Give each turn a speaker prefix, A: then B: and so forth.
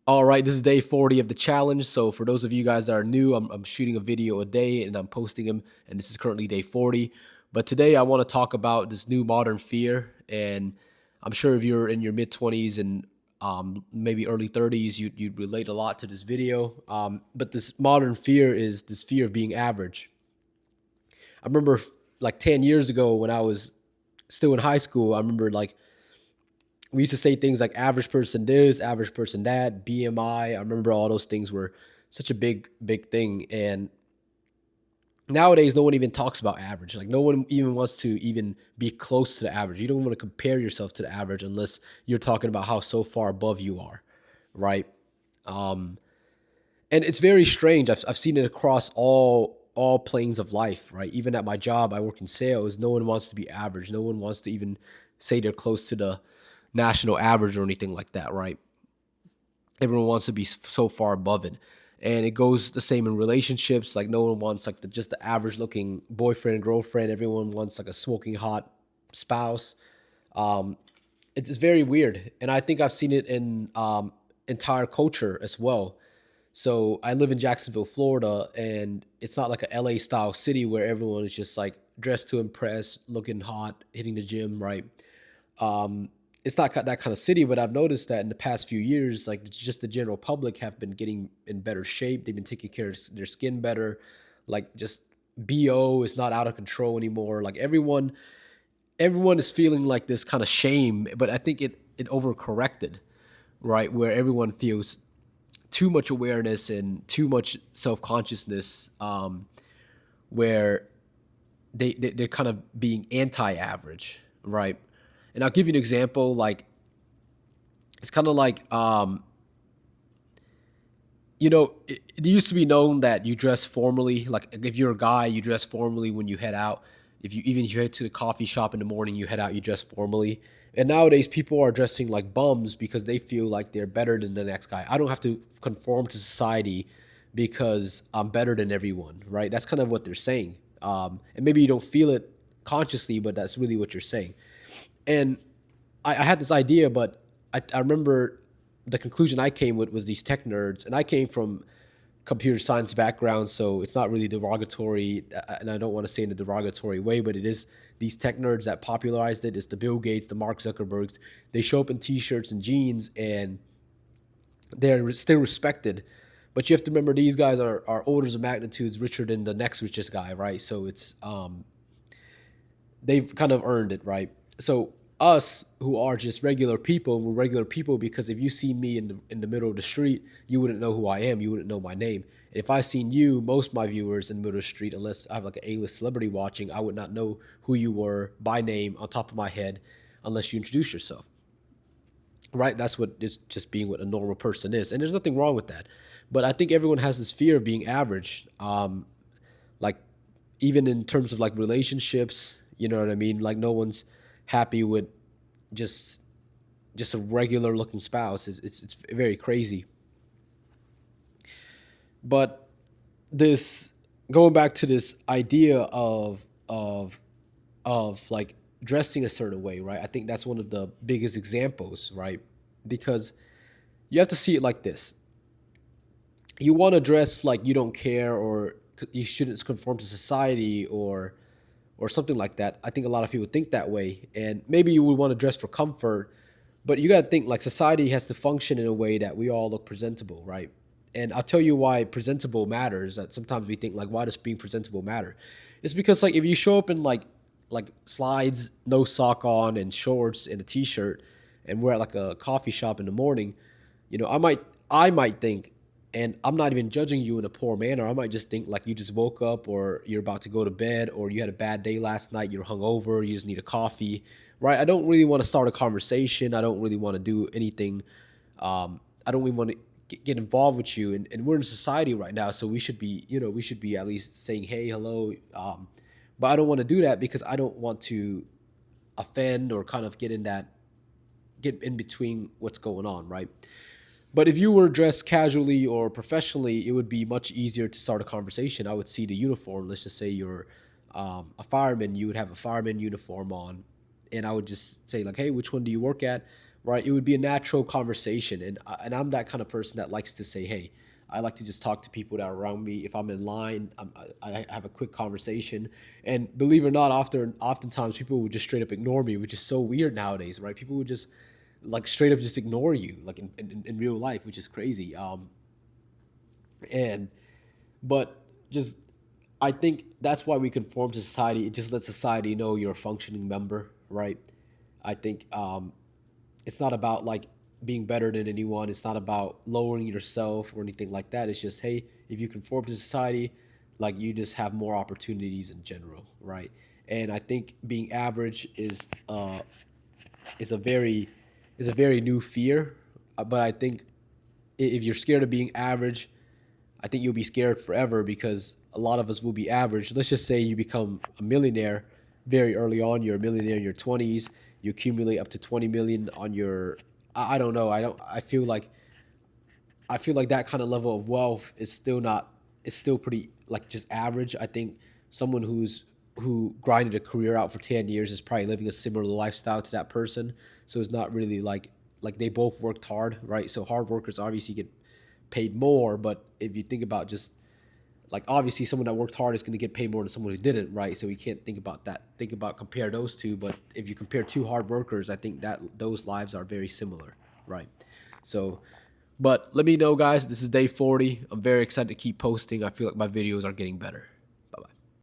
A: All right, this is day 40 of the challenge. So for those of you guys that are new, I'm shooting a video a day and I'm posting them, and this is currently day 40. But today I want to talk about this new modern fear, and I'm sure if you're in your mid 20s and maybe early 30s, you'd relate a lot to this video. But this modern fear is this fear of being average. I remember like 10 years ago when I was still in high school, I remember like we used to say things like average person this, average person that, BMI. I remember all those things were such a big thing. And nowadays, no one even talks about average. Like no one even wants to even be close to the average. You don't want to compare yourself to the average unless you're talking about how so far above you are, right? Um, and it's very strange. I've seen it across all planes of life, right? Even at my job, I work in sales. No one wants to be average. No one wants to even say they're close to the national average or anything like that, right? Everyone wants to be so far above it. And it goes the same in relationships. Like no one wants like just the average looking boyfriend, girlfriend. Everyone wants like a smoking hot spouse. Um, it's very weird. And I think I've seen it in entire culture as well. So I live in Jacksonville, Florida, and it's not like a LA style city where everyone is just like dressed to impress, looking hot, hitting the gym, right? Um, it's not that kind of city, but I've noticed that in the past few years, like just the general public have been getting in better shape. They've been taking care of their skin better. Like just BO is not out of control anymore. Like everyone is feeling like this kind of shame, but I think it overcorrected, right? Where everyone feels too much awareness and too much self consciousness, where they're kind of being anti-average, right? And I'll give you an example. Like it's kind of like it used to be known that you dress formally. Like if you're a guy, you dress formally when you head out. If you head to the coffee shop in the morning, you head out, you dress formally. And nowadays, people are dressing like bums because they feel like they're better than the next guy. I don't have to conform to society because I'm better than everyone, right? That's kind of what they're saying. And maybe you don't feel it consciously, but that's really what you're saying. And I had this idea, but I remember the conclusion I came with was these tech nerds, and I came from computer science background, so it's not really derogatory, and I don't want to say in a derogatory way, but it is these tech nerds that popularized it. It's the Bill Gates, the Mark Zuckerbergs. They show up in t-shirts and jeans, and they're still respected. But you have to remember these guys are orders of magnitudes richer than the next richest guy, right? So it's they've kind of earned it, right? So us who are just regular people, we're regular people because if you see me in the middle of the street, you wouldn't know who I am. You wouldn't know my name. And if I seen you, most of my viewers in the middle of the street, unless I have like an A-list celebrity watching, I would not know who you were by name on top of my head unless you introduce yourself, right? That's what is just being what a normal person is, and there's nothing wrong with that. But I think everyone has this fear of being average. Like even in terms of like relationships, you know what I mean? Like no one's happy with just just a regular looking spouse. It's very crazy. But this going back to this idea of like dressing a certain way, right? I think that's one of the biggest examples, right? Because you have to see it like this. You want to dress like you don't care or you shouldn't conform to society or something like that. I think a lot of people think that way, and maybe you would want to dress for comfort, but you got to think like society has to function in a way that we all look presentable, right? And I'll tell you why presentable matters. That sometimes we think like, why does being presentable matter? It's because like if you show up in like slides, no sock on, and shorts and a t-shirt, and we're at like a coffee shop in the morning, I might think, and I'm not even judging you in a poor manner. I might just think like you just woke up or you're about to go to bed or you had a bad day last night, you're hungover, you just need a coffee, right? I don't really want to start a conversation. I don't really want to do anything. I don't really want to get involved with you. And we're in society right now, so we should be at least saying, hey, hello. But I don't want to do that because I don't want to offend or kind of get in between what's going on, right? But if you were dressed casually or professionally, it would be much easier to start a conversation. I would see the uniform. Let's just say you're a fireman. You would have a fireman uniform on, and I would just say like, "Hey, which one do you work at? right? It would be a natural conversation, and I'm that kind of person that likes to say, hey, I like to just talk to people that are around me. If I'm in line, I have a quick conversation, and believe it or not, oftentimes people would just straight up ignore me, which is so weird nowadays, right? People would just like straight up just ignore you, like in real life, which is crazy. And but just I think that's why we conform to society. It just lets society know you're a functioning member, right? I think it's not about like being better than anyone. It's not about lowering yourself or anything like that. It's just, hey, if you conform to society, like you just have more opportunities in general, right? And I think being average is a very is a very new fear. But I think if you're scared of being average, I think you'll be scared forever because a lot of us will be average. Let's just say you become a millionaire very early on. You're a millionaire in your 20s. You accumulate up to 20 million on your. I don't know. I don't. I feel like that kind of level of wealth is still not. It's still pretty like just average. I think someone who grinded a career out for 10 years is probably living a similar lifestyle to that person. So it's not really like they both worked hard, right? So hard workers obviously get paid more, but if you think about just like obviously someone that worked hard is going to get paid more than someone who didn't, right? So we can't think about that. Think about compare those two, but if you compare two hard workers, I think that those lives are very similar, right? So, but let me know, guys. This is day 40. I'm very excited to keep posting. I feel like my videos are getting better.